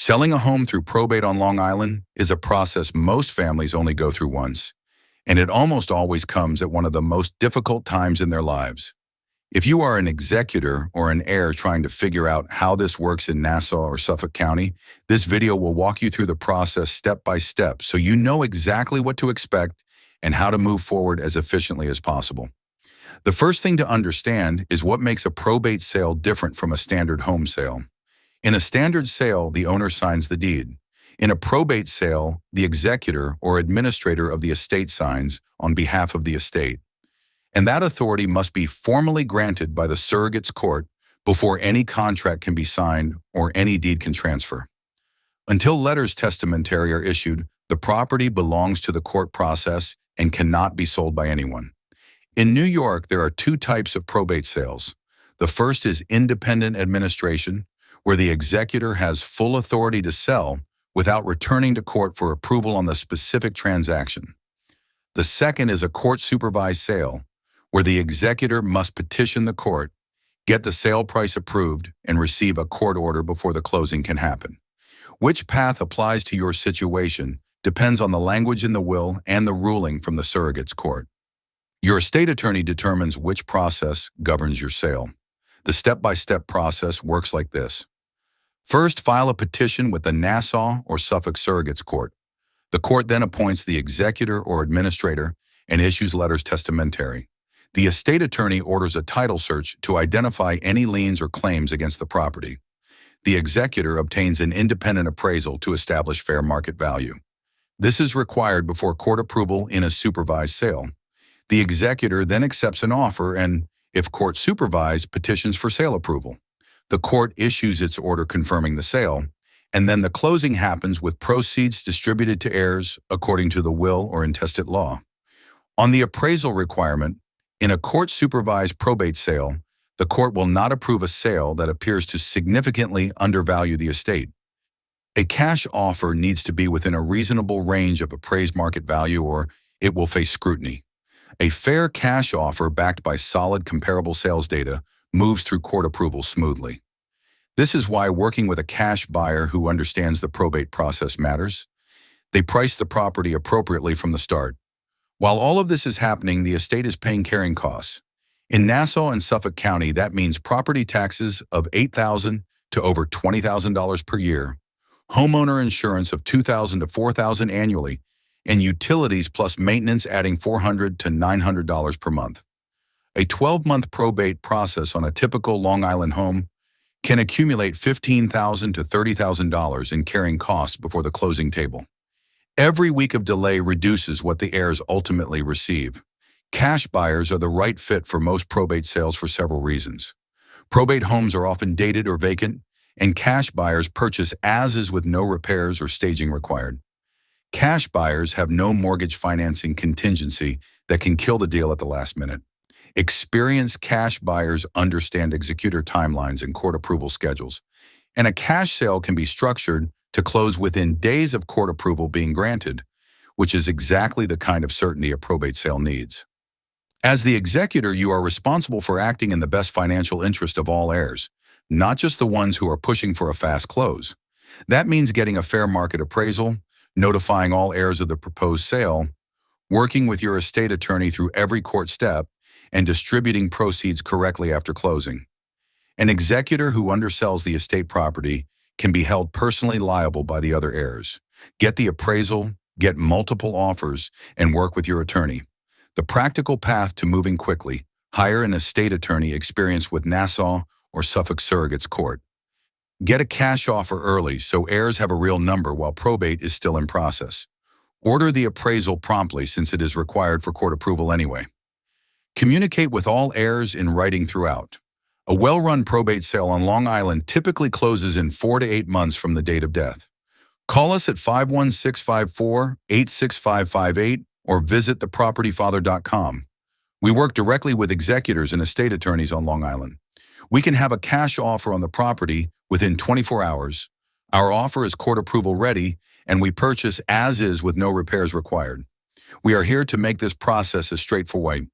Selling a home through probate on Long Island is a process most families only go through once, and it almost always comes at one of the most difficult times in their lives. If you are an executor or an heir trying to figure out how this works in Nassau or Suffolk County, this video will walk you through the process step by step so you know exactly what to expect and how to move forward as efficiently as possible. The first thing to understand is what makes a probate sale different from a standard home sale. In a standard sale, the owner signs the deed. In a probate sale, the executor or administrator of the estate signs on behalf of the estate. And that authority must be formally granted by the surrogate's court before any contract can be signed or any deed can transfer. Until letters testamentary are issued, the property belongs to the court process and cannot be sold by anyone. In New York, there are two types of probate sales. The first is independent administration, where the executor has full authority to sell without returning to court for approval on the specific transaction. The second is a court-supervised sale, where the executor must petition the court, get the sale price approved, and receive a court order before the closing can happen. Which path applies to your situation depends on the language in the will and the ruling from the surrogate's court. Your estate attorney determines which process governs your sale. The step-by-step process works like this. First, file a petition with the Nassau or Suffolk Surrogate's Court. The court then appoints the executor or administrator and issues letters testamentary. The estate attorney orders a title search to identify any liens or claims against the property. The executor obtains an independent appraisal to establish fair market value. This is required before court approval in a supervised sale. The executor then accepts an offer and, if court supervised, petitions for sale approval. The court issues its order confirming the sale, and then the closing happens with proceeds distributed to heirs according to the will or intestate law. On the appraisal requirement, in a court-supervised probate sale, the court will not approve a sale that appears to significantly undervalue the estate. A cash offer needs to be within a reasonable range of appraised market value or it will face scrutiny. A fair cash offer backed by solid comparable sales data moves through court approval smoothly. This is why working with a cash buyer who understands the probate process matters. They price the property appropriately from the start. While all of this is happening, the estate is paying carrying costs. In Nassau and Suffolk County, that means property taxes of $8,000 to over $20,000 per year, homeowner insurance of $2,000 to $4,000 annually, and utilities plus maintenance adding $400 to $900 per month. A 12-month probate process on a typical Long Island home can accumulate $15,000 to $30,000 in carrying costs before the closing table. Every week of delay reduces what the heirs ultimately receive. Cash buyers are the right fit for most probate sales for several reasons. Probate homes are often dated or vacant, and cash buyers purchase as is with no repairs or staging required. Cash buyers have no mortgage financing contingency that can kill the deal at the last minute. Experienced cash buyers understand executor timelines and court approval schedules, and a cash sale can be structured to close within days of court approval being granted, which is exactly the kind of certainty a probate sale needs. As the executor, you are responsible for acting in the best financial interest of all heirs, not just the ones who are pushing for a fast close. That means getting a fair market appraisal, notifying all heirs of the proposed sale, working with your estate attorney through every court step, and distributing proceeds correctly after closing. An executor who undersells the estate property can be held personally liable by the other heirs. Get the appraisal, get multiple offers, and work with your attorney. The practical path to moving quickly: hire an estate attorney experienced with Nassau or Suffolk Surrogate's Court. Get a cash offer early so heirs have a real number while probate is still in process. Order the appraisal promptly since it is required for court approval anyway. Communicate with all heirs in writing throughout. A well-run probate sale on Long Island typically closes in 4 to 8 months from the date of death. Call us at 516-54-86558 or visit thepropertyfather.com. We work directly with executors and estate attorneys on Long Island. We can have a cash offer on the property within 24 hours. Our offer is court approval ready, and we purchase as is with no repairs required. We are here to make this process as straightforward